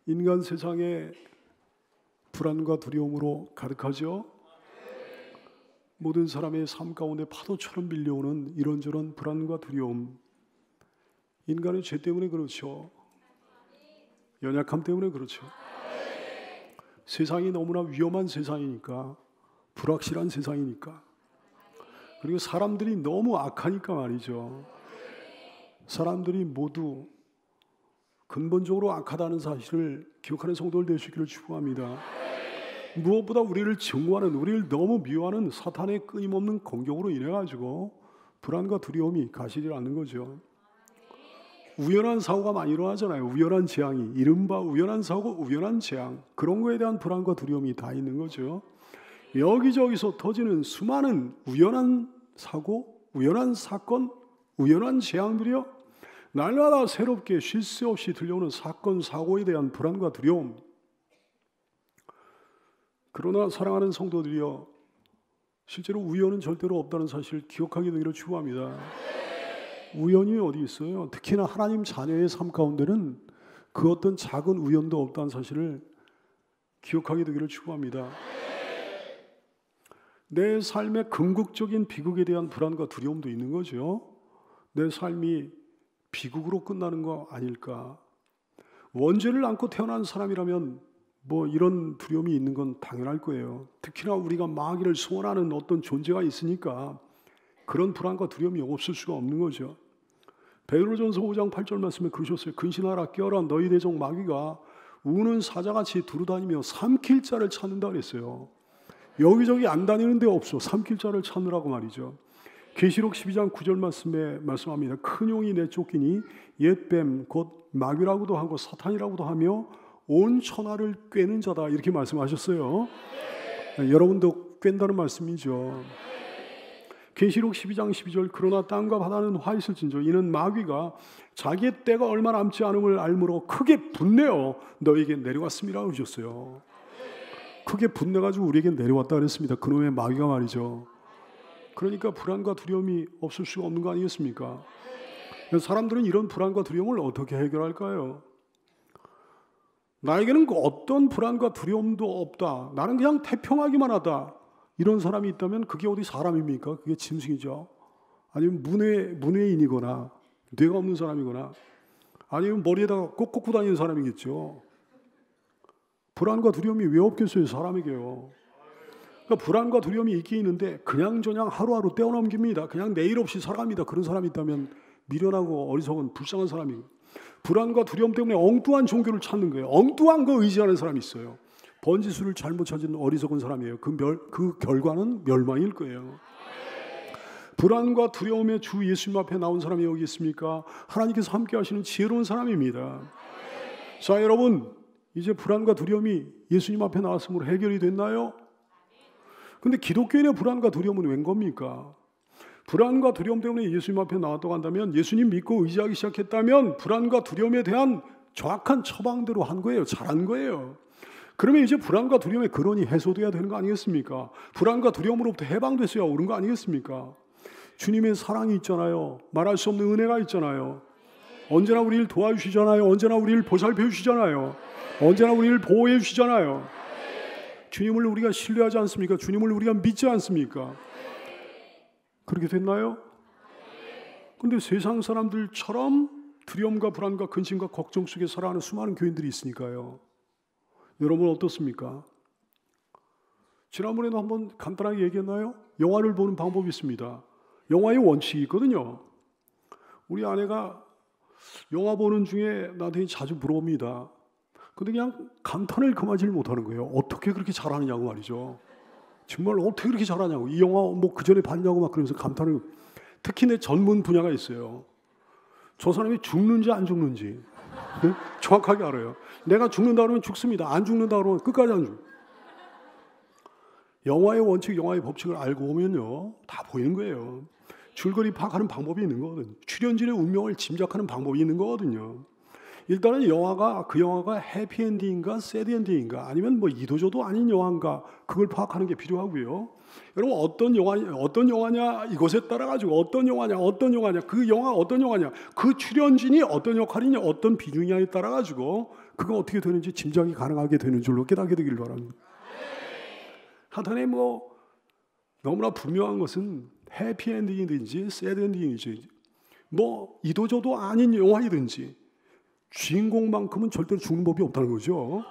인간 세상에 불안과 두려움으로 가득하죠. 모든 사람의 삶 가운데 파도처럼 밀려오는 이런저런 불안과 두려움. 인간의 죄 때문에 그렇죠. 연약함 때문에 그렇죠. 세상이 너무나 위험한 세상이니까, 불확실한 세상이니까, 그리고 사람들이 너무 악하니까 말이죠. 사람들이 모두 근본적으로 악하다는 사실을 기억하는 성도들 되시기를 축복합니다. 무엇보다 우리를 증오하는, 우리를 너무 미워하는 사탄의 끊임없는 공격으로 인해 가지고 불안과 두려움이 가시질 않는 거죠. 우연한 사고가 많이 일어나잖아요. 우연한 재앙이, 이른바 우연한 사고, 우연한 재앙, 그런 거에 대한 불안과 두려움이 다 있는 거죠. 여기저기서 터지는 수많은 우연한 사고, 우연한 사건, 우연한 재앙들이요, 날마다 새롭게 쉴 새 없이 들려오는 사건, 사고에 대한 불안과 두려움. 그러나 사랑하는 성도들이여, 실제로 우연은 절대로 없다는 사실을 기억하게 되기를 축복합니다. 우연이 어디 있어요? 특히나 하나님 자녀의 삶 가운데는 그 어떤 작은 우연도 없다는 사실을 기억하게 되기를 축복합니다. 내 삶의 궁극적인 비극에 대한 불안과 두려움도 있는 거죠. 내 삶이 비극으로 끝나는 거 아닐까? 원죄를 안고 태어난 사람이라면 뭐 이런 두려움이 있는 건 당연할 거예요. 특히나 우리가 마귀를 소원하는 어떤 존재가 있으니까 그런 불안과 두려움이 없을 수가 없는 거죠. 베드로전서 5장 8절 말씀에 그러셨어요. 근신하라, 깨어라, 너희 대적 마귀가 우는 사자같이 두루다니며 삼킬 자를 찾는다 그랬어요. 여기저기 안 다니는 데 없어. 삼킬 자를 찾느라고 말이죠. 계시록 12장 9절 말씀에 말씀합니다. 큰 용이 내쫓기니 옛뱀 곧 마귀라고도 하고 사탄이라고도 하며 온 천하를 꿰는 자다, 이렇게 말씀하셨어요. 여러분도 꿰는다는 말씀이죠. 계시록 12장 12절 그러나 땅과 바다는 화 있을진저 이는 마귀가 자기의 때가 얼마 남지 않음을 알므로 크게 분내어 너에게 내려왔습니다 그러셨어요. 크게 분내가지고 우리에게 내려왔다 그랬습니다. 그놈의 마귀가 말이죠. 그러니까 불안과 두려움이 없을 수가 없는 거 아니겠습니까? 사람들은 이런 불안과 두려움을 어떻게 해결할까요? 나에게는 어떤 불안과 두려움도 없다, 나는 그냥 태평하기만 하다, 이런 사람이 있다면 그게 어디 사람입니까? 그게 짐승이죠. 아니면 문외인이거나 뇌가 없는 사람이거나 아니면 머리에다가 꼭 꽂고 다니는 사람이겠죠. 불안과 두려움이 왜 없겠어요, 사람에게요. 그러니까 불안과 두려움이 있긴 있는데 그냥저냥 하루하루 떼어넘깁니다. 그냥 내일 없이 살아갑니다. 그런 사람이 있다면 미련하고 어리석은 불쌍한 사람이고, 불안과 두려움 때문에 엉뚱한 종교를 찾는 거예요. 엉뚱한 거 의지하는 사람이 있어요. 번지수를 잘못 찾은 어리석은 사람이에요. 그 결과는 멸망일 거예요. 불안과 두려움의 주 예수님 앞에 나온 사람이 여기 있습니까? 하나님께서 함께 하시는 지혜로운 사람입니다. 자, 여러분, 이제 불안과 두려움이 예수님 앞에 나왔으므로 해결이 됐나요? 근데 기독교인의 불안과 두려움은 웬 겁니까? 불안과 두려움 때문에 예수님 앞에 나왔다고 한다면, 예수님 믿고 의지하기 시작했다면 불안과 두려움에 대한 정확한 처방대로 한 거예요. 잘한 거예요. 그러면 이제 불안과 두려움의 근원이 해소돼야 되는 거 아니겠습니까? 불안과 두려움으로부터 해방됐어야 오른 거 아니겠습니까? 주님의 사랑이 있잖아요. 말할 수 없는 은혜가 있잖아요. 언제나 우리를 도와주시잖아요. 언제나 우리를 보살펴 주시잖아요. 언제나 우리를 보호해 주시잖아요. 주님을 우리가 신뢰하지 않습니까? 주님을 우리가 믿지 않습니까? 그렇게 됐나요? 근데 세상 사람들처럼 두려움과 불안과 근심과 걱정 속에 살아가는 수많은 교인들이 있으니까요. 여러분 어떻습니까? 지난번에도 한번 간단하게 얘기했나요? 영화를 보는 방법이 있습니다. 영화의 원칙이 있거든요. 우리 아내가 영화 보는 중에 나한테 자주 물어봅니다. 근데 그냥 감탄을 그만하지 못하는 거예요. 어떻게 그렇게 잘하느냐고 말이죠. 정말 어떻게 그렇게 잘하냐고. 이 영화 뭐 그전에 봤냐고 막 그러면서 감탄을. 특히 내 전문 분야가 있어요. 저 사람이 죽는지 안 죽는지 정확하게 알아요. 내가 죽는다 그러면 죽습니다. 안 죽는다 그러면 끝까지 안 죽어요. 영화의 원칙, 영화의 법칙을 알고 보면요, 다 보이는 거예요. 줄거리 파악하는 방법이 있는 거거든요. 출연진의 운명을 짐작하는 방법이 있는 거거든요. 일단은 그 영화가 해피엔딩인가 새드엔딩인가 아니면 뭐 이도저도 아닌 영화인가 그걸 파악하는 게 필요하고요. 여러분 어떤 영화냐 이것에 따라 가지고 어떤 영화냐 그 영화 어떤 영화냐 그 출연진이 어떤 역할이냐 어떤 비중이냐에 따라 가지고 그거 어떻게 되는지 짐작이 가능하게 되는 줄로 깨닫게 되길 바랍니다. 하여튼에 뭐 너무나 분명한 것은 해피엔딩이든지 새드엔딩이든지 뭐 이도저도 아닌 영화이든지 주인공만큼은 절대로 죽는 법이 없다는 거죠.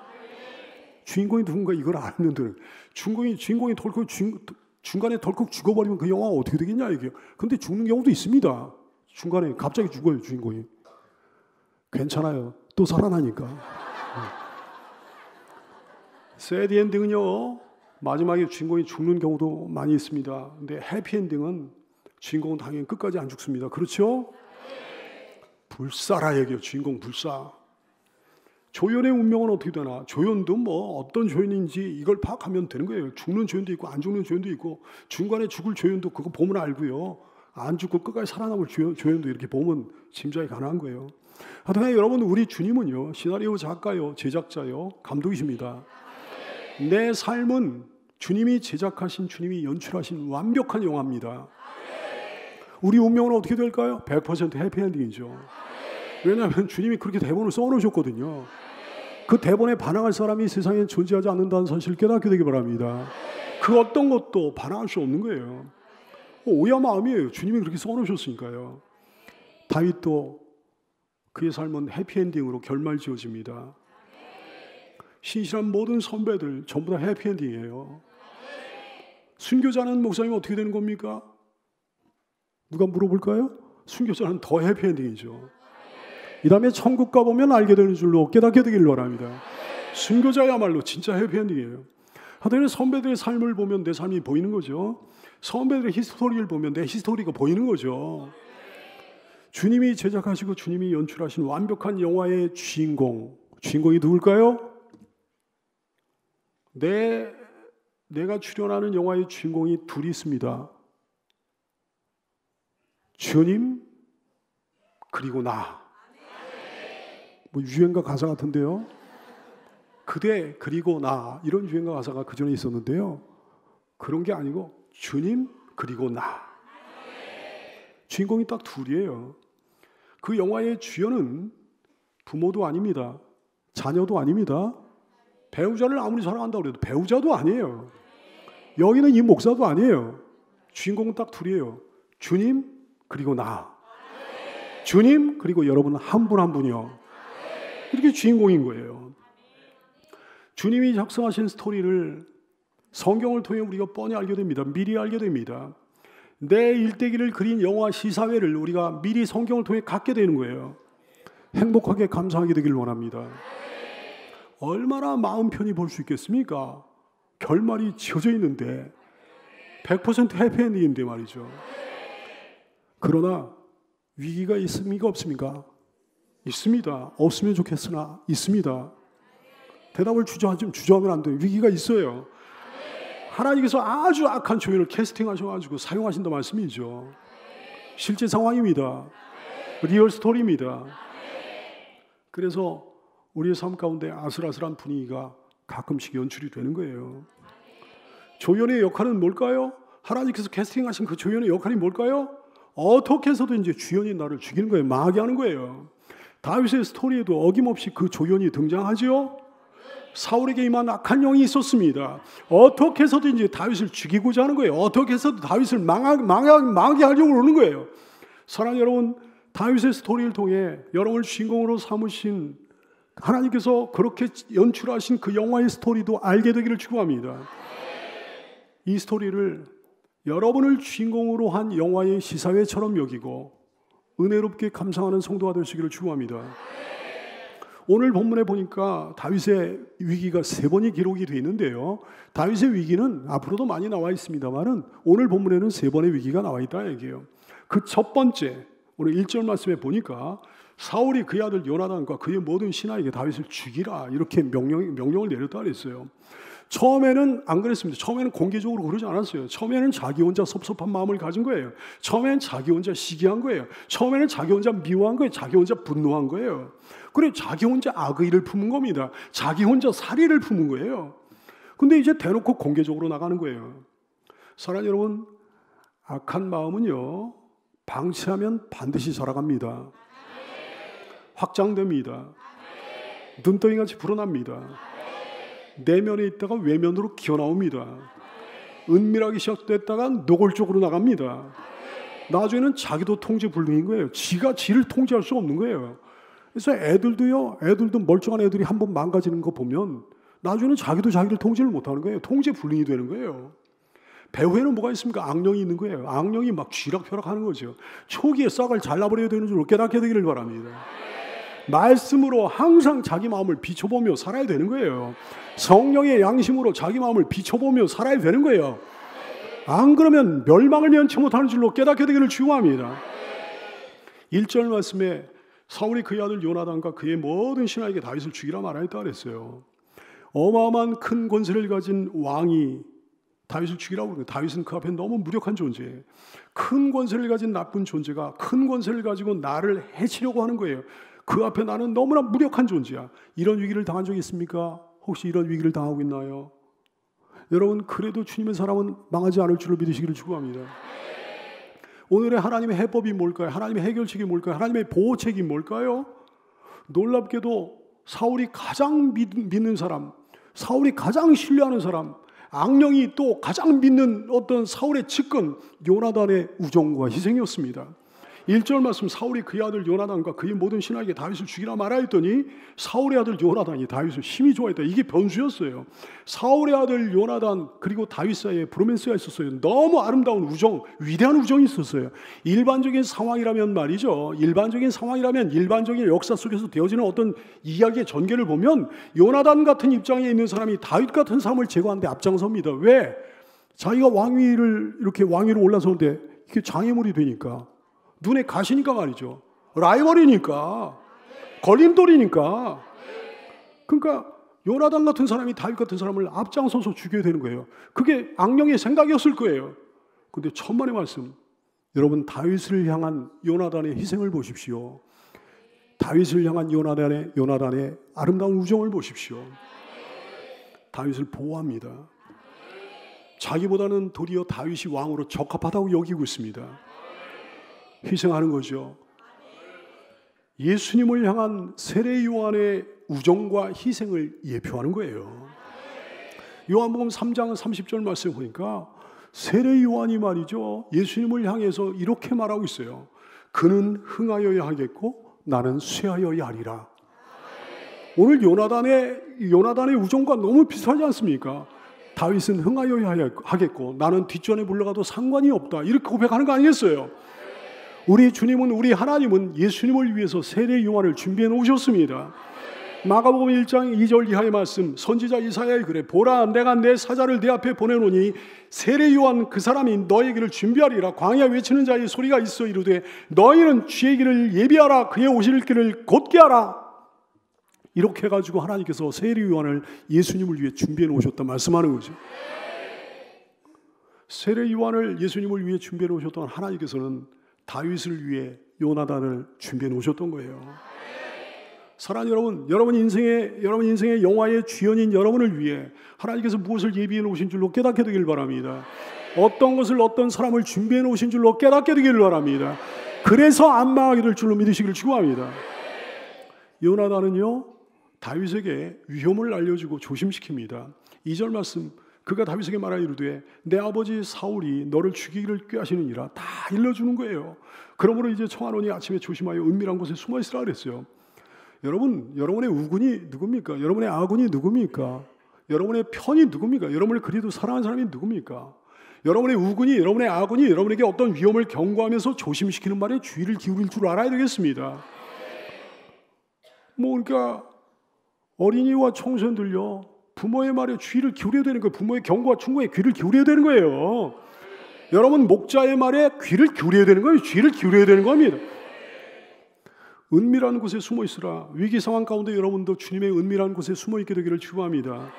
주인공이 누군가 이걸 알면들 주인공이 덜컥 중간에 덜컥 죽어버리면 그 영화가 어떻게 되겠냐 이게. 근데 죽는 경우도 있습니다. 중간에 갑자기 죽어요 주인공이. 괜찮아요. 또 살아나니까. 새드엔딩은요 마지막에 주인공이 죽는 경우도 많이 있습니다. 근데 해피엔딩은 주인공은 당연히 끝까지 안 죽습니다. 그렇죠? 불사라 얘기해요. 주인공 불사. 조연의 운명은 어떻게 되나? 조연도 뭐 어떤 조연인지 이걸 파악하면 되는 거예요. 죽는 조연도 있고 안 죽는 조연도 있고 중간에 죽을 조연도 그거 보면 알고요. 안 죽고 끝까지 살아남을 조연도 이렇게 보면 짐작이 가능한 거예요. 하여튼 여러분 우리 주님은요. 시나리오 작가요. 제작자요. 감독이십니다. 내 삶은 주님이 제작하신 주님이 연출하신 완벽한 영화입니다. 우리 운명은 어떻게 될까요? 100% 해피엔딩이죠. 왜냐하면 주님이 그렇게 대본을 써놓으셨거든요. 그 대본에 반항할 사람이 세상에 존재하지 않는다는 사실을 깨닫게 되기 바랍니다. 그 어떤 것도 반항할 수 없는 거예요. 오야 마음이에요. 주님이 그렇게 써놓으셨으니까요. 다윗도 그의 삶은 해피엔딩으로 결말 지어집니다. 신실한 모든 선배들 전부 다 해피엔딩이에요. 순교자는 목사님 어떻게 되는 겁니까? 누가 물어볼까요? 순교자는 더 해피엔딩이죠. 이 다음에 천국 가보면 알게 되는 줄로 깨닫게 되길 바랍니다. 순교자야말로 진짜 해피엔딩이에요. 하여튼 선배들의 삶을 보면 내 삶이 보이는 거죠. 선배들의 히스토리를 보면 내 히스토리가 보이는 거죠. 주님이 제작하시고 주님이 연출하신 완벽한 영화의 주인공이 누굴까요? 내가 출연하는 영화의 주인공이 둘이 있습니다. 주님 그리고 나. 뭐 유행가 가사 같은데요. 그대 그리고 나 이런 유행가 가사가 그 전에 있었는데요. 그런 게 아니고 주님 그리고 나. 주인공이 딱 둘이에요. 그 영화의 주연은 부모도 아닙니다. 자녀도 아닙니다. 배우자를 아무리 사랑한다고 해도 배우자도 아니에요. 여기는 이 목사도 아니에요. 주인공은 딱 둘이에요. 주님 그리고 나. 주님 그리고 여러분 한 분 한 분이요. 이렇게 주인공인 거예요. 주님이 작성하신 스토리를 성경을 통해 우리가 뻔히 알게 됩니다. 미리 알게 됩니다. 내 일대기를 그린 영화 시사회를 우리가 미리 성경을 통해 갖게 되는 거예요. 행복하게 감사하게 되길 원합니다. 얼마나 마음 편히 볼 수 있겠습니까? 결말이 지어져 있는데 100% 해피엔딩인데 말이죠. 그러나 위기가 있습니까? 없습니까? 있습니다. 없으면 좋겠으나 있습니다. 대답을 주저하면 안 돼요. 위기가 있어요. 하나님께서 아주 악한 조연을 캐스팅하셔가지고 사용하신다 말씀이죠. 실제 상황입니다. 리얼 스토리입니다. 그래서 우리의 삶 가운데 아슬아슬한 분위기가 가끔씩 연출이 되는 거예요. 조연의 역할은 뭘까요? 하나님께서 캐스팅하신 그 조연의 역할이 뭘까요? 어떻게 해서든지 주연이 나를 죽이는 거예요. 망하게 하는 거예요. 다윗의 스토리에도 어김없이 그 조연이 등장하죠. 사울에게 임한 악한 영이 있었습니다. 어떻게 해서든지 다윗을 죽이고자 하는 거예요. 어떻게 해서든 다윗을 망하게 하려고 그러는 거예요. 사랑하는 여러분, 다윗의 스토리를 통해 여러분을 주인공으로 삼으신 하나님께서 그렇게 연출하신 그 영화의 스토리도 알게 되기를 축원합니다. 이 스토리를 여러분을 주인공으로 한 영화의 시사회처럼 여기고 은혜롭게 감상하는 성도가 되시기를 축원합니다. 오늘 본문에 보니까 다윗의 위기가 3번이 기록이 되어 있는데요. 다윗의 위기는 앞으로도 많이 나와 있습니다만은 오늘 본문에는 3번의 위기가 나와 있다 얘기해요. 그 첫 번째, 오늘 1절 말씀에 보니까 사울이 그의 아들 요나단과 그의 모든 신하에게 다윗을 죽이라 이렇게 명령을 내렸다 그랬어요. 처음에는 안 그랬습니다. 처음에는 공개적으로 그러지 않았어요. 처음에는 자기 혼자 섭섭한 마음을 가진 거예요. 처음에는 자기 혼자 시기한 거예요. 처음에는 자기 혼자 미워한 거예요. 자기 혼자 분노한 거예요. 그래, 자기 혼자 악의를 품은 겁니다. 자기 혼자 살의를 품은 거예요. 근데 이제 대놓고 공개적으로 나가는 거예요. 사랑하는 여러분, 악한 마음은요, 방치하면 반드시 살아갑니다. 확장됩니다. 눈덩이같이 불어납니다. 내면에 있다가 외면으로 기어나옵니다. 은밀하게 시작됐다가 노골적으로 나갑니다. 나중에는 자기도 통제 불능인 거예요. 지가 지를 통제할 수 없는 거예요. 그래서 애들도 멀쩡한 애들이 한번 망가지는 거 보면 나중에는 자기도 자기를 통제를 못하는 거예요. 통제 불능이 되는 거예요. 배후에는 뭐가 있습니까? 악령이 있는 거예요. 악령이 막 쥐락펴락하는 거죠. 초기에 싹을 잘라버려야 되는 줄 깨닫게 되기를 바랍니다. 말씀으로 항상 자기 마음을 비춰보며 살아야 되는 거예요. 성령의 양심으로 자기 마음을 비춰보며 살아야 되는 거예요. 안 그러면 멸망을 면치 못하는 줄로 깨닫게 되기를 축원합니다. 1절 말씀에 사울이 그의 아들 요나단과 그의 모든 신하에게 다윗을 죽이라 말하였다 그랬어요. 어마어마한 큰 권세를 가진 왕이 다윗을 죽이라고 그래요. 다윗은 그 앞에 너무 무력한 존재예요. 큰 권세를 가진 나쁜 존재가 큰 권세를 가지고 나를 해치려고 하는 거예요. 그 앞에 나는 너무나 무력한 존재야. 이런 위기를 당한 적이 있습니까? 혹시 이런 위기를 당하고 있나요? 여러분, 그래도 주님의 사람은 망하지 않을 줄로 믿으시기를 축원합니다. 오늘의 하나님의 해법이 뭘까요? 하나님의 해결책이 뭘까요? 하나님의 보호책이 뭘까요? 놀랍게도 사울이 가장 믿는 사람, 사울이 가장 신뢰하는 사람, 악령이 또 가장 믿는 어떤 사울의 측근 요나단의 우정과 희생이었습니다. 1절 말씀, 사울이 그의 아들 요나단과 그의 모든 신하에게 다윗을 죽이라 말하였더니 사울의 아들 요나단이 다윗을 심히 좋아했다. 이게 변수였어요. 사울의 아들 요나단 그리고 다윗 사이에 브로맨스가 있었어요. 너무 아름다운 우정, 위대한 우정이 있었어요. 일반적인 상황이라면 말이죠. 일반적인 상황이라면 일반적인 역사 속에서 되어지는 어떤 이야기의 전개를 보면 요나단 같은 입장에 있는 사람이 다윗 같은 사람을 제거하는데 앞장섭니다. 왜? 자기가 이렇게 왕위로 올라서는데 이게 장애물이 되니까, 눈에 가시니까 말이죠. 라이벌이니까, 걸림돌이니까. 그러니까 요나단 같은 사람이 다윗 같은 사람을 앞장서서 죽여야 되는 거예요. 그게 악령의 생각이었을 거예요. 그런데 천만의 말씀, 여러분, 다윗을 향한 요나단의 희생을 보십시오. 다윗을 향한 요나단의 아름다운 우정을 보십시오. 다윗을 보호합니다. 자기보다는 도리어 다윗이 왕으로 적합하다고 여기고 있습니다. 희생하는 거죠. 예수님을 향한 세례 요한의 우정과 희생을 예표하는 거예요. 요한복음 3장 30절 말씀 보니까 세례 요한이 말이죠, 예수님을 향해서 이렇게 말하고 있어요. 그는 흥하여야 하겠고 나는 쇠하여야 하리라. 오늘 요나단의 우정과 너무 비슷하지 않습니까? 다윗은 흥하여야 하겠고 나는 뒷전에 물러가도 상관이 없다, 이렇게 고백하는 거 아니겠어요? 우리 주님은, 우리 하나님은 예수님을 위해서 세례 요한을 준비해 놓으셨습니다. 마가복음 1장 2절 이하의 말씀, 선지자 이사야의 글에 보라, 내가 내 사자를 네 앞에 보내노니 세례 요한 그 사람이 너에게를 준비하리라. 광야 외치는 자의 소리가 있어 이르되 너희는 주의 길을 예비하라, 그의 오실 길을 곧게 하라. 이렇게 해가지고 하나님께서 세례 요한을 예수님을 위해 준비해 놓으셨다 말씀하는 거죠. 세례 요한을 예수님을 위해 준비해 놓으셨던 하나님께서는 다윗을 위해 요나단을 준비해 놓으셨던 거예요. 사랑하는 여러분, 여러분 인생의 영화의 주연인 여러분을 위해 하나님께서 무엇을 예비해 놓으신 줄로 깨닫게 되길 바랍니다. 어떤 것을, 어떤 사람을 준비해 놓으신 줄로 깨닫게 되기를 바랍니다. 그래서 안 망하게 될 줄로 믿으시기를 축원합니다. 요나단은요, 다윗에게 위험을 알려주고 조심시킵니다. 2절 말씀, 그가 다윗에게 말하이르되 내 아버지 사울이 너를 죽이기를 꾀하시느니라. 다 일러주는 거예요. 그러므로 이제 청하노니 아침에 조심하여 은밀한 곳에 숨어 있으라 그랬어요. 여러분, 여러분의 우군이 누굽니까? 여러분의 아군이 누굽니까? 여러분의 편이 누굽니까? 여러분을 그리도 사랑하는 사람이 누굽니까? 여러분의 우군이, 여러분의 아군이 여러분에게 어떤 위험을 경고하면서 조심시키는 말에 주의를 기울일 줄 알아야 되겠습니다. 그러니까 어린이와 청소년들요, 부모의 말에 주의를 기울여야 되는 거예요. 부모의 경고와 충고에 귀를 기울여야 되는 거예요. 여러분, 목자의 말에 귀를 기울여야 되는 거예요. 주의를 기울여야 되는 겁니다. 은밀한 곳에 숨어 있으라. 위기 상황 가운데 여러분도 주님의 은밀한 곳에 숨어 있게 되기를 축원합니다.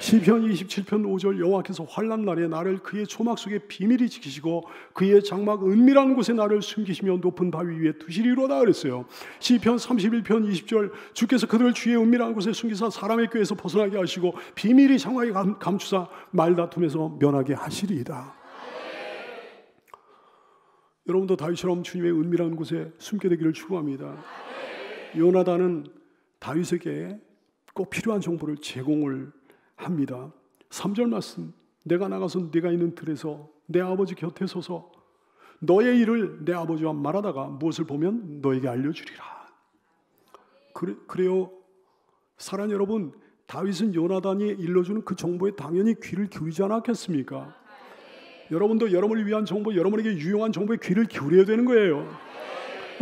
시편 27편 5절 여호와께서 환난 날에 나를 그의 초막 속에 비밀히 지키시고 그의 장막 은밀한 곳에 나를 숨기시며 높은 바위 위에 두시리로다 그랬어요. 시편 31편 20절 주께서 그들을 주의 은밀한 곳에 숨기사 사람의 꾀에서 벗어나게 하시고 비밀히 장막에 감추사 말다툼에서 면하게 하시리이다. 여러분도 다윗처럼 주님의 은밀한 곳에 숨게 되기를 축원합니다. 요나단은 다윗에게 꼭 필요한 정보를 제공을 합니다. 3절 말씀, 내가 나가서 네가 있는 들에서 내 아버지 곁에 서서 너의 일을 내 아버지와 말하다가 무엇을 보면 너에게 알려주리라. 그래요. 사랑하는 여러분, 다윗은 요나단이 일러주는 그 정보에 당연히 귀를 기울이지 않았겠습니까? 여러분도 여러분을 위한 정보, 여러분에게 유용한 정보에 귀를 기울여야 되는 거예요.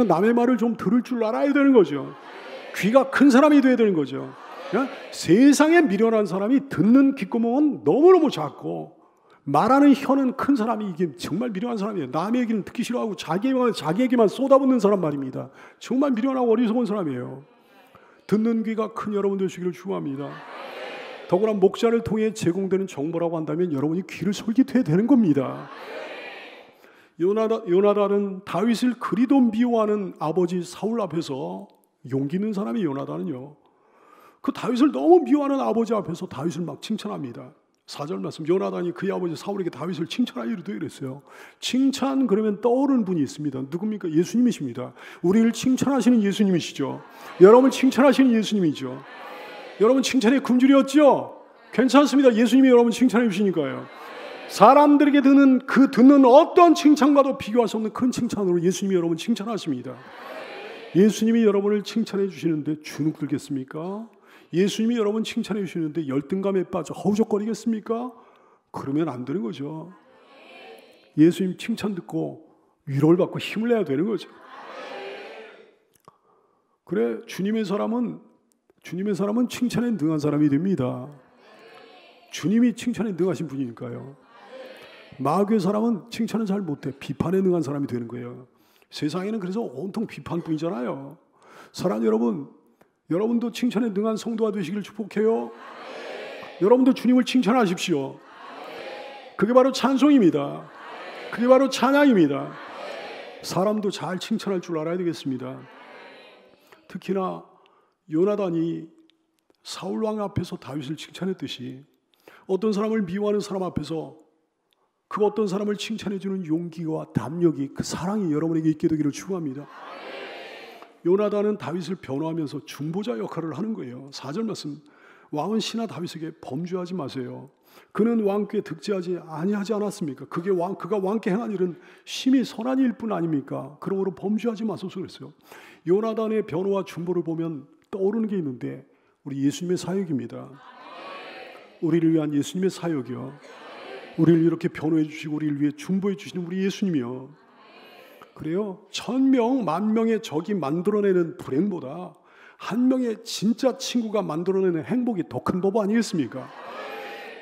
남의 말을 좀 들을 줄 알아야 되는 거죠. 귀가 큰 사람이 돼야 되는 거죠. 세상에 미련한 사람이 듣는 귓구멍은 너무너무 작고 말하는 혀는 큰 사람이 이게 정말 미련한 사람이에요. 남의 얘기는 듣기 싫어하고 자기에게만 쏟아붓는 사람 말입니다. 정말 미련하고 어리석은 사람이에요. 듣는 귀가 큰 여러분 되시기를 축원합니다. 더구나 목자를 통해 제공되는 정보라고 한다면 여러분이 귀를 솔깃해야 되는 겁니다. 요나단은 다윗을 그리도 미워하는 아버지 사울 앞에서 용기 있는 사람이 요나단은요. 그 다윗을 너무 미워하는 아버지 앞에서 다윗을 막 칭찬합니다. 4절 말씀, 요나단이 그의 아버지 사울에게 다윗을 칭찬하기로도 이랬어요. 칭찬 그러면 떠오르는 분이 있습니다. 누굽니까? 예수님이십니다. 우리를 칭찬하시는 예수님이시죠. 여러분을 칭찬하시는 예수님이죠. 여러분 칭찬에 굶주렸죠? 괜찮습니다. 예수님이 여러분 칭찬해 주시니까요. 사람들에게 듣는 어떤 칭찬과도 비교할 수 없는 큰 칭찬으로 예수님이 여러분 칭찬하십니다. 예수님이 여러분을 칭찬해 주시는데 주눅 들겠습니까? 예수님이 여러분 칭찬해 주시는데 열등감에 빠져 허우적거리겠습니까? 그러면 안 되는 거죠. 예수님 칭찬 듣고 위로를 받고 힘을 내야 되는 거죠. 그래, 주님의 사람은 칭찬에 능한 사람이 됩니다. 주님이 칭찬에 능하신 분이니까요. 마귀의 사람은 칭찬을 잘 못해 비판에 능한 사람이 되는 거예요. 세상에는 그래서 온통 비판뿐이잖아요. 사랑하는 여러분, 여러분도 칭찬에 능한 성도가 되시기를 축복해요. 여러분도 주님을 칭찬하십시오. 그게 바로 찬송입니다. 그게 바로 찬양입니다. 사람도 잘 칭찬할 줄 알아야 되겠습니다. 특히나 요나단이 사울 왕 앞에서 다윗을 칭찬했듯이 어떤 사람을 미워하는 사람 앞에서 그 어떤 사람을 칭찬해주는 용기와 담력이, 그 사랑이 여러분에게 있게 되기를 축원합니다. 요나단은 다윗을 변호하면서 중보자 역할을 하는 거예요. 4절 말씀, 왕은 신하 다윗에게 범죄하지 마세요. 그는 왕께 득죄하지 아니하지 않았습니까? 그가 왕께 행한 일은 심히 선한 일뿐 아닙니까? 그러므로 범죄하지 마소서 그랬어요. 요나단의 변호와 중보를 보면 떠오르는 게 있는데 우리 예수님의 사역입니다. 우리를 위한 예수님의 사역이요. 우리를 이렇게 변호해 주시고 우리를 위해 중보해 주시는 우리 예수님이요. 그래요. 1000명, 10,000명의 적이 만들어내는 불행보다 한 명의 진짜 친구가 만들어내는 행복이 더 큰 법 아니겠습니까?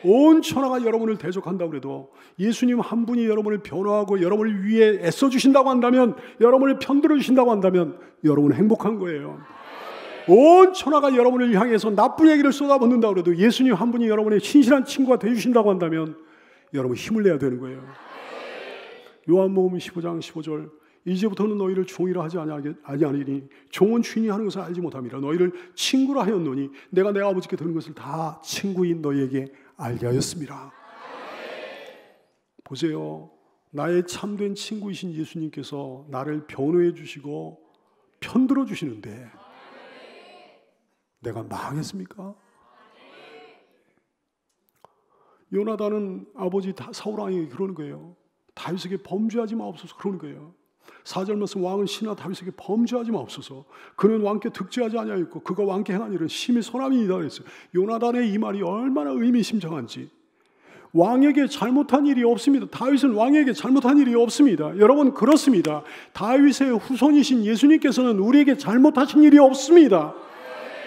온 천하가 여러분을 대적한다고 해도 예수님 한 분이 여러분을 변호하고 여러분을 위해 애써주신다고 한다면, 여러분을 편들어 주신다고 한다면 여러분은 행복한 거예요. 온 천하가 여러분을 향해서 나쁜 얘기를 쏟아붓는다고 해도 예수님 한 분이 여러분의 신실한 친구가 되어주신다고 한다면 여러분 힘을 내야 되는 거예요. 요한복음 15장 15절, 이제부터는 너희를 종이라 하지 아니하리니 종은 주인이 하는 것을 알지 못함이라. 너희를 친구라 하였노니 내가 내 아버지께 들은 것을 다 친구인 너희에게 알게 하였습니다. 보세요. 나의 참된 친구이신 예수님께서 나를 변호해 주시고 편들어 주시는데 내가 망했습니까? 요나단은 아버지 사울 왕에게 그러는 거예요. 다윗에게 범죄하지 마옵소서 그러는 거예요. 4절 말씀, 왕은 신하 다윗에게 범죄하지 마옵소서. 그는 왕께 득죄하지 아니하였고 그가 왕께 행한 일은 심히 선함이니이다 그랬어요. 요나단의 이 말이 얼마나 의미심장한지. 왕에게 잘못한 일이 없습니다. 다윗은 왕에게 잘못한 일이 없습니다. 여러분, 그렇습니다. 다윗의 후손이신 예수님께서는 우리에게 잘못하신 일이 없습니다.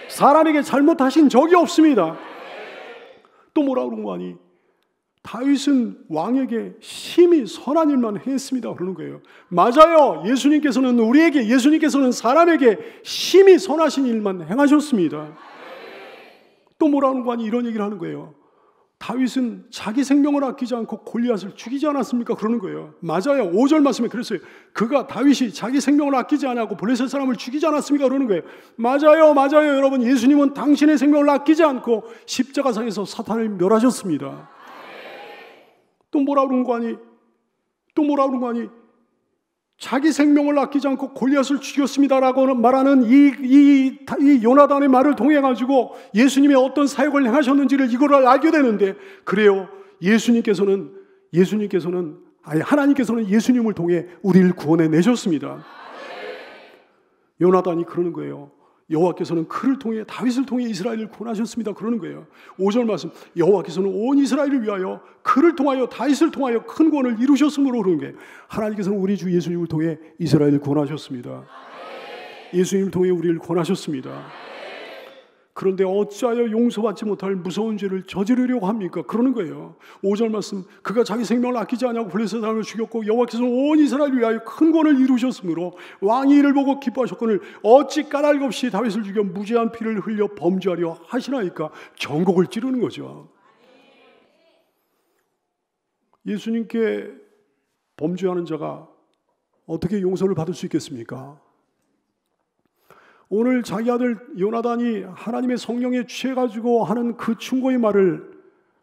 사람에게 잘못하신 적이 없습니다. 또 뭐라고 그런 거 아니? 다윗은 왕에게 심히 선한 일만 했습니다. 그러는 거예요. 맞아요. 예수님께서는 사람에게 심히 선하신 일만 행하셨습니다. 또 뭐라는 거 아니 이런 얘기를 하는 거예요. 다윗은 자기 생명을 아끼지 않고 골리앗을 죽이지 않았습니까? 그러는 거예요. 맞아요. 5절 말씀에 그랬어요. 다윗이 자기 생명을 아끼지 않고 블레셋 사람을 죽이지 않았습니까? 그러는 거예요. 맞아요. 여러분, 예수님은 당신의 생명을 아끼지 않고 십자가상에서 사탄을 멸하셨습니다. 또 뭐라 그러는 거 아니? 자기 생명을 아끼지 않고 골리앗을 죽였습니다라고 말하는 이 요나단의 말을 통해 가지고 예수님의 어떤 사역을 행하셨는지를 이거를 알게 되는데, 그래요. 하나님께서는 예수님을 통해 우리를 구원해 내셨습니다. 요나단이 그러는 거예요. 여호와께서는 그를 통해, 다윗을 통해 이스라엘을 구원하셨습니다. 그러는 거예요. 5절 말씀, 여호와께서는 온 이스라엘을 위하여 그를 통하여 다윗을 통하여 큰 구원을 이루셨으므로 그러는 거예요. 하나님께서는 우리 주 예수님을 통해 이스라엘을 구원하셨습니다. 예수님을 통해 우리를 구원하셨습니다. 그런데 어찌하여 용서받지 못할 무서운 죄를 저지르려고 합니까? 그러는 거예요. 5절 말씀, 그가 자기 생명을 아끼지 않냐고 블레셋 사람을 죽였고 여호와께서는 온 이스라엘을 위하여 큰 구원을 이루셨으므로 왕이 이를 보고 기뻐하셨거늘 어찌 까닭 없이 다윗을 죽여 무죄한 피를 흘려 범죄하려 하시나이까? 전곡을 찌르는 거죠. 예수님께 범죄하는 자가 어떻게 용서를 받을 수 있겠습니까? 오늘 자기 아들 요나단이 하나님의 성령에 취해가지고 하는 그 충고의 말을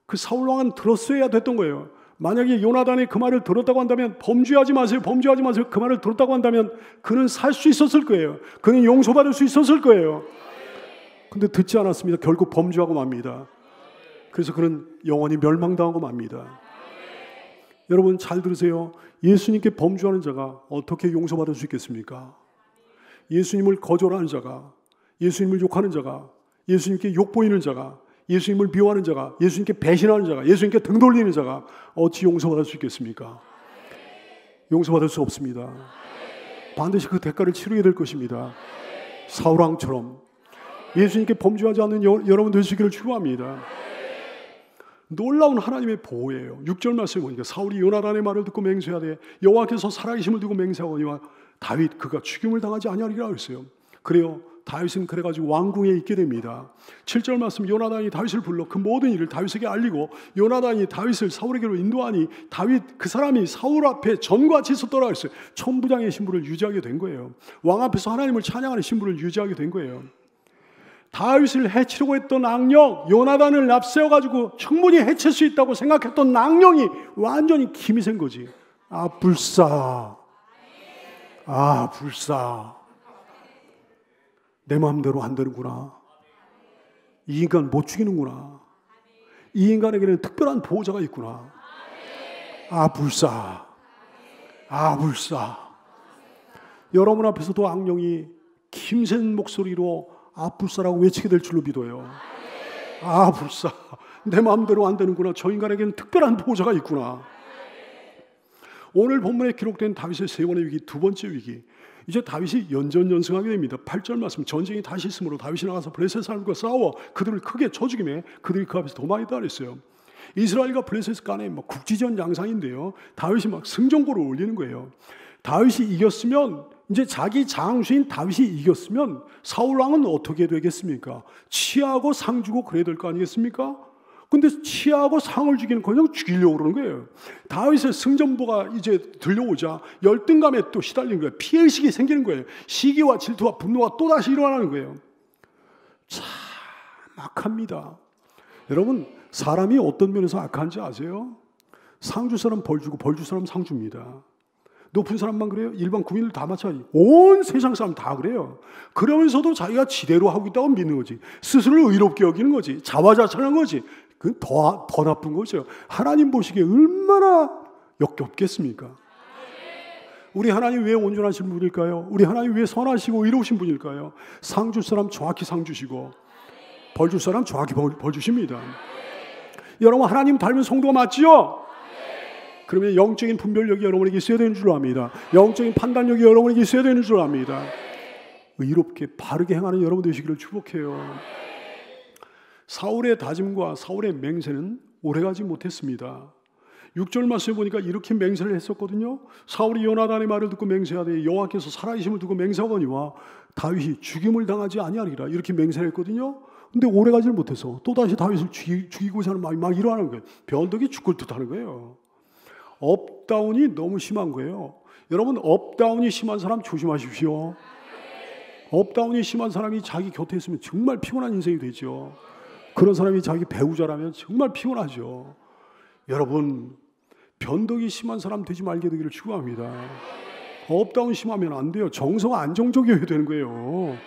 그 사울왕은 들었어야 됐던 거예요. 만약에 요나단이 그 말을 들었다고 한다면, 범죄하지 마세요 그 말을 들었다고 한다면 그는 살 수 있었을 거예요. 그는 용서받을 수 있었을 거예요. 근데 듣지 않았습니다. 결국 범죄하고 맙니다. 그래서 그는 영원히 멸망당하고 맙니다. 여러분 잘 들으세요. 예수님께 범죄하는 자가 어떻게 용서받을 수 있겠습니까? 예수님을 거절하는 자가, 예수님을 욕하는 자가, 예수님께 욕보이는 자가, 예수님을 미워하는 자가, 예수님께 배신하는 자가, 예수님께 등 돌리는 자가 어찌 용서받을 수 있겠습니까? 용서받을 수 없습니다. 반드시 그 대가를 치르게 될 것입니다. 사울왕처럼 예수님께 범죄하지 않는 여러분 되시기를 축원합니다. 놀라운 하나님의 보호예요. 6절 말씀에 보니까 사울이 요나단의 말을 듣고 맹세하되 여호와께서 살아계심을 두고 맹세하거니와 다윗 그가 죽임을 당하지 아니하리라 그랬어요. 그래요. 다윗은 그래가지고 왕궁에 있게 됩니다. 7절 말씀, 요나단이 다윗을 불러 그 모든 일을 다윗에게 알리고 요나단이 다윗을 사울에게로 인도하니 다윗 그 사람이 사울 앞에 전같이 섰더라 그랬어요. 천부장의 신분을 유지하게 된 거예요. 왕 앞에서 하나님을 찬양하는 신분을 유지하게 된 거예요. 다윗을 해치려고 했던 악령, 요나단을 납세워가지고 충분히 해칠 수 있다고 생각했던 악령이 완전히 김이 센 거지. 불사. 내 마음대로 안 되는구나. 이 인간 못 죽이는구나. 이 인간에게는 특별한 보호자가 있구나. 불사. 여러분 앞에서도 악령이 김센 목소리로 불사라고 외치게 될 줄로 믿어요. 불사. 내 마음대로 안 되는구나. 저 인간에게는 특별한 보호자가 있구나. 오늘 본문에 기록된 다윗의 세 번의 위기, 두 번째 위기. 이제 다윗이 연전연승하게 됩니다. 8절 말씀, 전쟁이 다시 있으므로 다윗이 나가서 블레셋 사람과 싸워 그들을 크게 쳐 죽이매 그들이 그 앞에서 도망했다 그랬어요. 이스라엘과 블레셋 간에 국지전 양상인데요. 다윗이 승전고를 올리는 거예요. 다윗이 이겼으면, 이제 자기 장수인 다윗이 이겼으면 사울 왕은 어떻게 되겠습니까? 치하고 상 주고 그래야 될 거 아니겠습니까? 근데 치하고 상을 주기는 그냥 죽이려고 그러는 거예요. 다윗의 승전보가 이제 들려오자 열등감에 또 시달리는 거예요. 피해의식이 생기는 거예요. 시기와 질투와 분노가 또다시 일어나는 거예요. 참 악합니다. 여러분, 사람이 어떤 면에서 악한지 아세요? 상 줄 사람 벌 주고 벌 줄 사람 상 줍니다. 높은 사람만 그래요? 일반 국민들 다 마찬가지. 온 세상 사람 다 그래요. 그러면서도 자기가 지대로 하고 있다고 믿는 거지. 스스로를 의롭게 여기는 거지. 자화자찬한 거지. 그건 더 나쁜 거죠. 하나님 보시기에 얼마나 역겹겠습니까? 우리 하나님 왜 온전하신 분일까요? 우리 하나님 왜 선하시고 의로우신 분일까요? 상 줄 사람 정확히 상 주시고 벌 줄 사람 정확히 벌 주십니다. 여러분, 하나님 닮은 성도가 맞지요? 그러면 영적인 분별력이 여러분에게 있어야 되는 줄 압니다. 영적인 판단력이 여러분에게 있어야 되는 줄 압니다. 의롭게 바르게 행하는 여러분 되시기를 축복해요. 사울의 다짐과 사울의 맹세는 오래가지 못했습니다. 6절 말씀에 보니까 이렇게 맹세를 했었거든요. 사울이 요나단의 말을 듣고 맹세하되 여호와께서 살아계심을 두고 맹세하거니와 다윗이 죽임을 당하지 아니하리라 이렇게 맹세를 했거든요. 근데 오래가지를 못해서 또다시 다윗을 죽이고자 하는 마음이 막 일어나는 거예요. 변덕이 죽을 듯하는 거예요. 업다운이 너무 심한 거예요. 여러분, 업다운이 심한 사람 조심하십시오. 업다운이 심한 사람이 자기 곁에 있으면 정말 피곤한 인생이 되죠. 그런 사람이 자기 배우자라면 정말 피곤하죠. 여러분, 변덕이 심한 사람 되지 말게 되기를 축원합니다. 업다운 심하면 안 돼요. 정서가 안정적이어야 되는 거예요.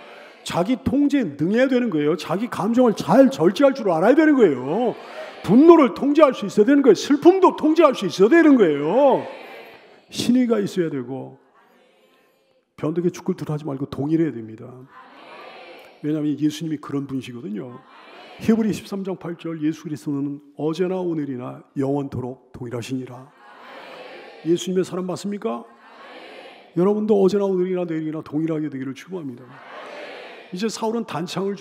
자기 통제에 능해야 되는 거예요. 자기 감정을 잘 절제할 줄 알아야 되는 거예요. 분노를 통제할 수 있어야 되는 거예요. 슬픔도 통제할 수 있어야 되는 거예요. 신의가 있어야 되고 변덕에 죽을 듯 하지 말고 동일해야 됩니다. 왜냐하면 예수님이 그런 분이시거든요. 히브리 13장 8절 예수 그리스도는 어제나 오늘이나 영원토록 동일하시니라. 예수님의 사람 맞습니까? 여러분도 어제나 오늘이나 내일이나 동일하게 되기를 축원합니다. 이제 사울은 단창을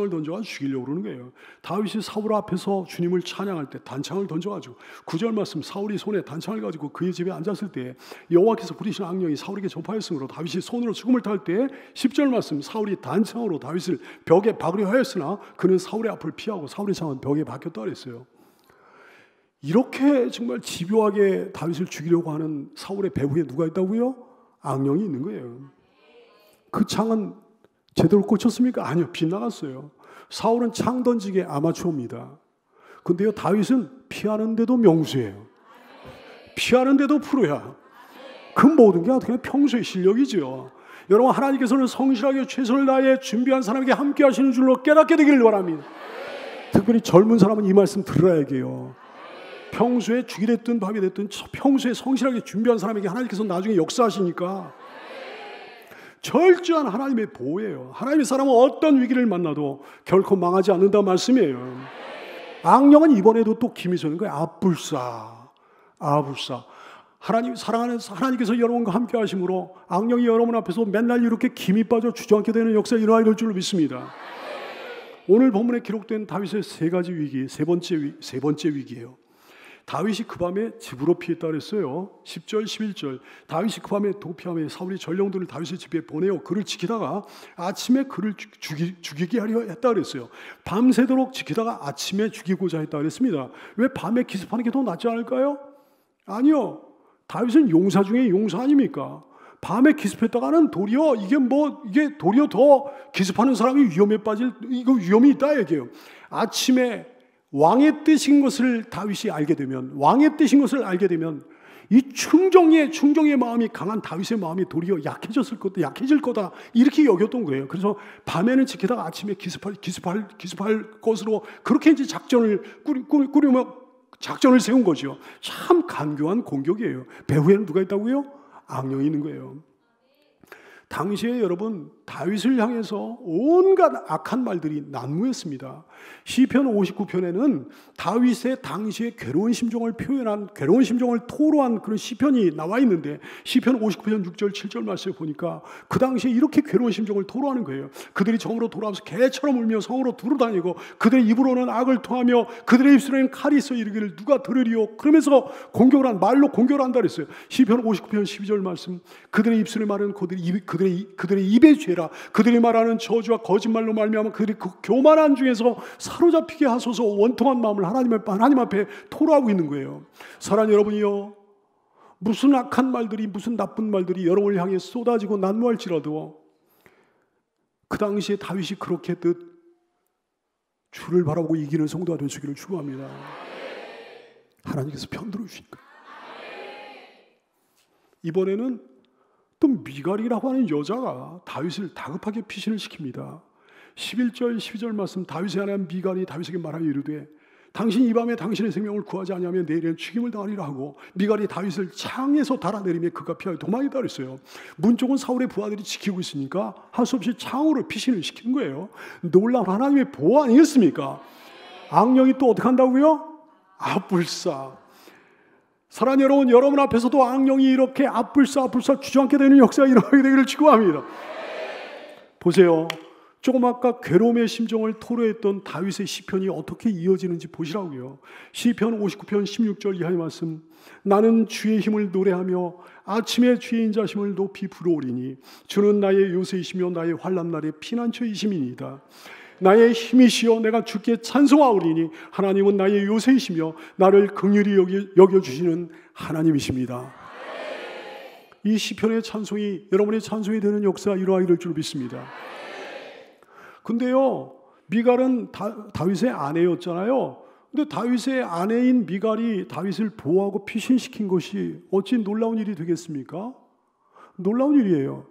던져가지고 죽이려고 그러는 거예요. 다윗이 사울 앞에서 주님을 찬양할 때 단창을 던져가지고 9절 말씀 사울이 손에 단창을 가지고 그의 집에 앉았을 때 여호와께서 부리신 악령이 사울에게 접하였으므로 다윗이 손으로 죽음을 탈 때 10절 말씀 사울이 단창으로 다윗을 벽에 박으려 하였으나 그는 사울의 앞을 피하고 사울의 창은 벽에 박혔다 그랬어요. 이렇게 정말 집요하게 다윗을 죽이려고 하는 사울의 배후에 누가 있다고요? 악령이 있는 거예요. 그 창은 제대로 꽂혔습니까? 아니요. 빗나갔어요. 사울은 창 던지기에 아마추어입니다. 근데요, 다윗은 피하는데도 명수예요. 피하는데도 프로야. 그 모든 게 어떻게 평소의 실력이죠. 여러분, 하나님께서는 성실하게 최선을 다해 준비한 사람에게 함께 하시는 줄로 깨닫게 되기를 바랍니다. 특별히 젊은 사람은 이 말씀 들어야 해요. 평소에 죽이 됐든 밥이 됐든 평소에 성실하게 준비한 사람에게 하나님께서 나중에 역사하시니까 철저한 하나님의 보호예요. 하나님의 사람은 어떤 위기를 만나도 결코 망하지 않는다는 말씀이에요. 악령은 이번에도 또 김이 서는 거예요. 아불사. 하나님 사랑하는 하나님께서 여러분과 함께 하심으로 악령이 여러분 앞에서 맨날 이렇게 김이 빠져 주저앉게 되는 역사가 일어날 줄로 믿습니다. 오늘 본문에 기록된 다윗의 세 가지 위기, 세 번째 위기예요. 다윗이 그 밤에 집으로 피했다 그랬어요. 10절, 11절. 다윗이 그 밤에 도피함에 사울이 전령들을 다윗의 집에 보내어 그를 지키다가 아침에 그를 죽이게 하려 했다 그랬어요. 밤새도록 지키다가 아침에 죽이고자 했다 그랬습니다. 왜 밤에 기습하는 게 더 낫지 않을까요? 아니요. 다윗은 용사 중에 용사 아닙니까? 밤에 기습했다가는 도리어 이게 도리어 더 기습하는 사람이 위험이 있다 얘기해요. 아침에 왕의 뜻인 것을 다윗이 알게 되면, 이 충정의 마음이 강한 다윗의 마음이 도리어 약해질 거다 이렇게 여겼던 거예요. 그래서 밤에는 지키다가 아침에 기습할 것으로 그렇게 이제 작전을 세운 거죠. 참 간교한 공격이에요. 배후에는 누가 있다고요? 악령이 있는 거예요. 당시에 여러분 다윗을 향해서 온갖 악한 말들이 난무했습니다. 시편 59편에는 다윗의 당시의 괴로운 심정을 토로한 그런 시편이 나와 있는데 시편 59편 6절 7절 말씀에 보니까 그 당시에 이렇게 괴로운 심정을 토로하는 거예요. 그들이 정으로 돌아와서 개처럼 울며 성으로 두루다니고 그들의 입으로는 악을 토하며 그들의 입술에는 칼이 있어 이르기를 누가 들으리요. 그러면서 말로 공격을 한다 그랬어요. 시편 59편 12절 말씀 그들의 입술의 말은 그들의 입의 죄라. 그들이 말하는 저주와 거짓말로 말미암아 그들이 그 교만한 중에서 사로잡히게 하소서. 원통한 마음을 하나님 앞에 토로하고 있는 거예요. 사랑하는 여러분이요, 무슨 악한 말들이 무슨 나쁜 말들이 여러분을 향해 쏟아지고 난무할지라도 그 당시에 다윗이 그렇게 했듯 주를 바라보고 이기는 성도가 되시기를 축원합니다. 하나님께서 편들어 주시니까. 이번에는 또 미갈이라고 하는 여자가 다윗을 다급하게 피신을 시킵니다. 11절 12절 말씀 다윗의 아내 미갈이 다윗에게 말하여 이르되 당신이 이 밤에 당신의 생명을 구하지 아니하면 내일은 죽임을 당하리라 하고 미갈이 다윗을 창에서 달아내리며 그가 피하여 도망했다 그랬어요. 문 쪽은 사울의 부하들이 지키고 있으니까 할 수 없이 창으로 피신을 시키는 거예요. 놀라운 하나님의 보호 아니겠습니까? 악령이 또 어떻게 한다고요? 아불사. 사랑하는 여러분 앞에서도 악령이 이렇게 아불사 주저앉게 되는 역사가 일어나게 되기를 축원합니다. 보세요. 조금 아까 괴로움의 심정을 토로했던 다윗의 시편이 어떻게 이어지는지 보시라고요. 시편 59편 16절 이하의 말씀. 나는 주의 힘을 노래하며 아침에 주의 인자심을 높이 부르오리니 주는 나의 요새이시며 나의 환난 날의 피난처이심이니이다. 나의 힘이시여 내가 주께 찬송하오리니 하나님은 나의 요새이시며 나를 긍휼히 여겨주시는 하나님이십니다. 이 시편의 찬송이 여러분의 찬송이 되는 역사가 일어나기를 줄 믿습니다. 근데요, 미갈은 다윗의 아내였잖아요. 근데 다윗의 아내인 미갈이 다윗을 보호하고 피신시킨 것이 어찌 놀라운 일이 되겠습니까? 놀라운 일이에요.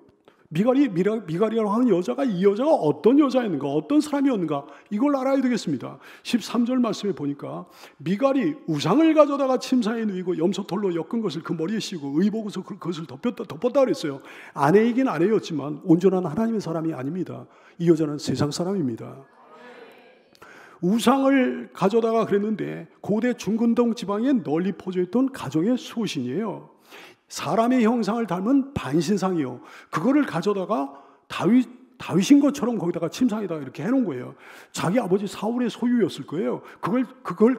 미갈이라고 하는 여자가 이 여자가 어떤 여자였는가, 어떤 사람이었는가, 이걸 알아야 되겠습니다. 13절 말씀에 보니까 미갈이 우상을 가져다가 침상에 누이고 염소털로 엮은 것을 그 머리에 씌우고 의복에서 그것을 덮었다 그랬어요. 아내이긴 아내였지만 온전한 하나님의 사람이 아닙니다. 이 여자는 세상 사람입니다. 우상을 가져다가 그랬는데 고대 중근동 지방에 널리 퍼져있던 가정의 수호신이에요. 사람의 형상을 닮은 반신상이요. 그거를 가져다가 다윗인 것처럼 거기다가 침상에다가 이렇게 해놓은 거예요. 자기 아버지 사울의 소유였을 거예요. 그걸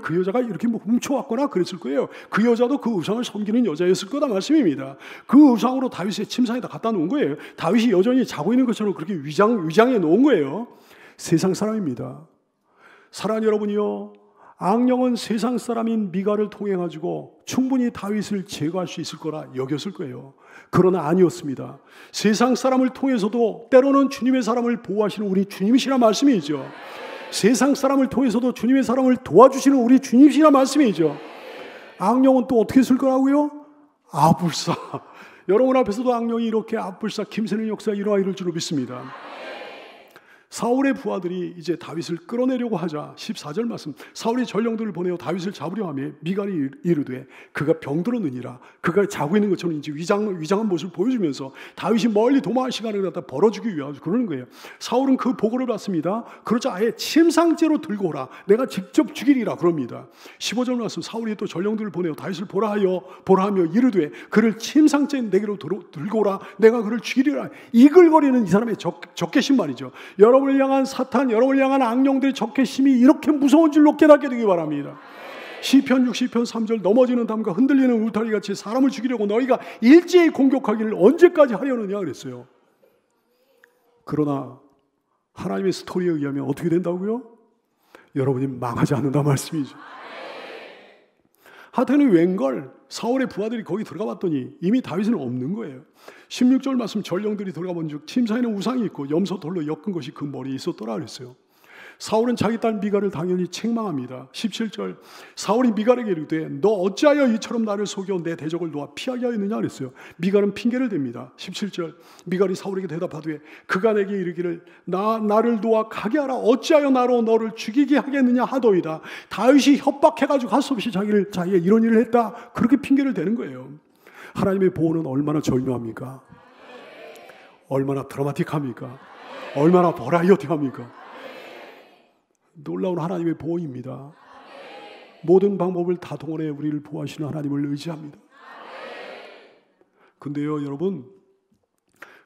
그 여자가 이렇게 뭐 훔쳐왔거나 그랬을 거예요. 그 여자도 그 우상을 섬기는 여자였을 거다 말씀입니다. 그 우상으로 다윗의 침상에다 갖다 놓은 거예요. 다윗이 여전히 자고 있는 것처럼 그렇게 위장해 놓은 거예요. 세상 사람입니다. 사랑하는 여러분이요, 악령은 세상 사람인 미갈을 통해 가지고 충분히 다윗을 제거할 수 있을 거라 여겼을 거예요. 그러나 아니었습니다. 세상 사람을 통해서도 때로는 주님의 사람을 보호하시는 우리 주님이시란 말씀이죠. 세상 사람을 통해서도 주님의 사람을 도와주시는 우리 주님이시란 말씀이죠. 악령은 또 어떻게 쓸 거라고요? 아불사. 여러분 앞에서도 악령이 이렇게 아불사 김새는 역사가 일어나기를 주로 믿습니다. 사울의 부하들이 이제 다윗을 끌어내려고 하자 14절 말씀. 사울이 전령들을 보내어 다윗을 잡으려 하며 미갈이 이르되 그가 병들었느니라. 그가 자고 있는 것처럼 이제 위장한 모습을 보여주면서 다윗이 멀리 도망할 시간을 갖다 벌어주기 위해서 그러는 거예요. 사울은 그 보고를 받습니다. 그러자 아예 침상째로 들고 오라. 내가 직접 죽이리라 그럽니다. 15절 말씀. 사울이 또 전령들을 보내어 다윗을 보라 하며 이르되 그를 침상째 내게로 들고 오라. 내가 그를 죽이리라. 이글거리는 이 사람의 적개심 말이죠. 여러분을 향한 사탄, 여러분을 향한 악령들의 적개심이 이렇게 무서운 줄로 깨닫게 되기 바랍니다. 시편 60편 3절. 넘어지는 담과 흔들리는 울타리같이 사람을 죽이려고 너희가 일제히 공격하기를 언제까지 하려느냐 그랬어요. 그러나 하나님의 스토리에 의하면 어떻게 된다고요? 여러분이 망하지 않는다 말씀이죠. 하여튼 웬걸 사울의 부하들이 거기 들어가 봤더니 이미 다윗은 없는 거예요. 16절 말씀. 전령들이 들어가 본즉 침상에는 우상이 있고 염소돌로 엮은 것이 그 머리에 있었더라 그랬어요. 사울은 자기 딸 미갈을 당연히 책망합니다. 17절. 사울이 미갈에게 이르되 너 어찌하여 이처럼 나를 속여 내 대적을 놓아 피하게 하였느냐 그랬어요. 미갈은 핑계를 댑니다. 17절. 미갈이 사울에게 대답하되 그가 내게 이르기를 나를 놓아 가게 하라. 어찌하여 나로 너를 죽이게 하겠느냐 하더이다. 다윗이 협박해가지고 할 수 없이 자기가 이런 일을 했다. 그렇게 핑계를 대는 거예요. 하나님의 보호는 얼마나 절묘합니까? 얼마나 드라마틱합니까? 얼마나 버라이어티합니까? 놀라운 하나님의 보호입니다. 모든 방법을 다 동원해 우리를 보호하시는 하나님을 의지합니다. 근데요 여러분,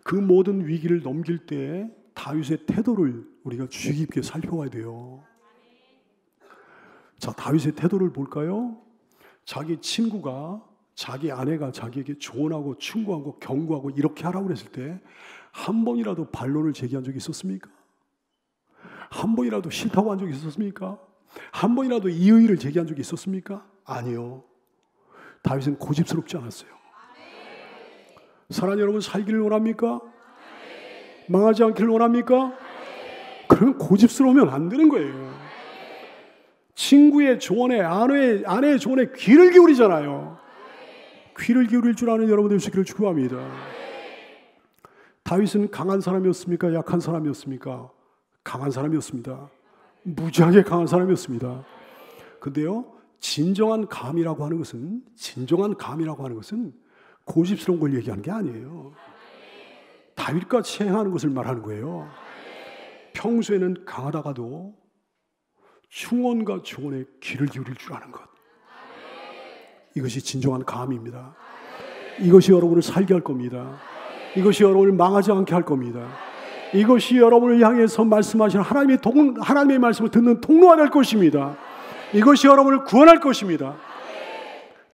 그 모든 위기를 넘길 때 다윗의 태도를 우리가 주의 깊게 살펴봐야 돼요. 자, 다윗의 태도를 볼까요? 자기 친구가, 자기 아내가 자기에게 조언하고 충고하고 경고하고 이렇게 하라고 그랬을 때 한 번이라도 반론을 제기한 적이 있었습니까? 한 번이라도 싫다고 한 적이 있었습니까? 한 번이라도 이의를 제기한 적이 있었습니까? 아니요. 다윗은 고집스럽지 않았어요. 사랑하는 여러분, 살기를 원합니까? 망하지 않기를 원합니까? 그러면 고집스러우면 안 되는 거예요. 친구의 조언에, 아내의 조언에 귀를 기울이잖아요. 귀를 기울일 줄 아는 여러분 되시기를 축복합니다. 다윗은 강한 사람이었습니까? 약한 사람이었습니까? 강한 사람이었습니다. 무지하게 강한 사람이었습니다. 근데요, 진정한 감이라고 하는 것은 고집스러운 걸 얘기하는 게 아니에요. 다윗같이 행하는 것을 말하는 거예요. 평소에는 강하다가도 충언과 조언에 귀를 기울일 줄 아는 것. 이것이 진정한 감입니다. 이것이 여러분을 살게 할 겁니다. 이것이 여러분을 망하지 않게 할 겁니다. 이것이 여러분을 향해서 말씀하시는 하나님의 말씀을 듣는 통로가 될 것입니다. 이것이 여러분을 구원할 것입니다.